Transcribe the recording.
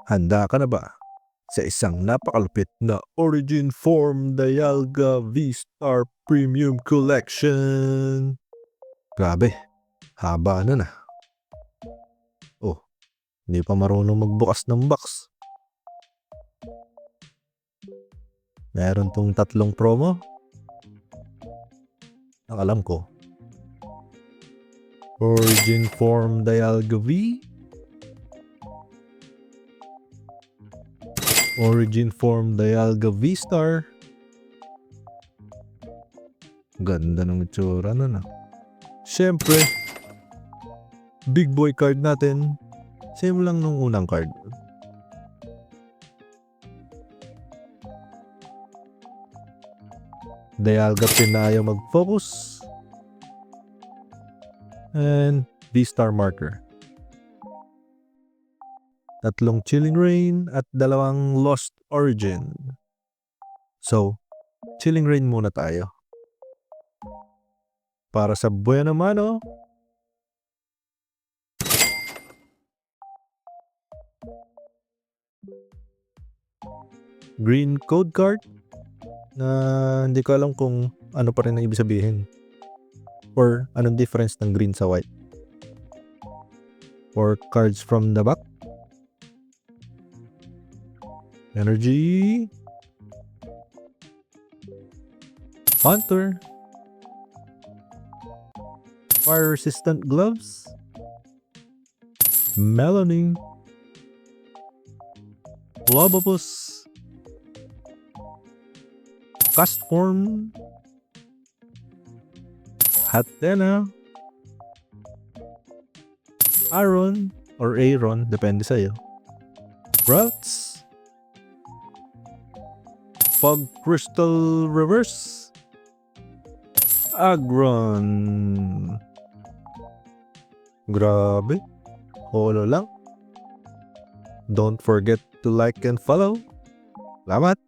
Handa ka na ba sa isang napakalupit na Origin Form Dialga V-Star Premium Collection? Grabe, haba na. Oh, hindi pa marunong magbukas ng box. Meron tong 3 promo. Ang alam ko, Origin Form Dialga V, Origin Form Dialga V-Star. Ganda ng itsura nun. Siyempre, big boy card natin. Same lang nung unang card. Dialga pin na ayaw mag-focus. And V-Star marker. 3 Chilling Reign at 2 Lost Origin. So, Chilling Reign muna tayo. Para sa buena mano, green code card na hindi ko alam kung ano pa rin ang ibig sabihin or anong difference ng green sa white. 4 cards from the back. Energy, Hunter, Fire Resistant Gloves, Melanie, Lobopus, Castform, Hatena, Aaron or Aaron, depende sa'yo, Rats, Fog Crystal Reverse, Agron. Grabe, holo lang. Don't forget to like and follow. Salamat!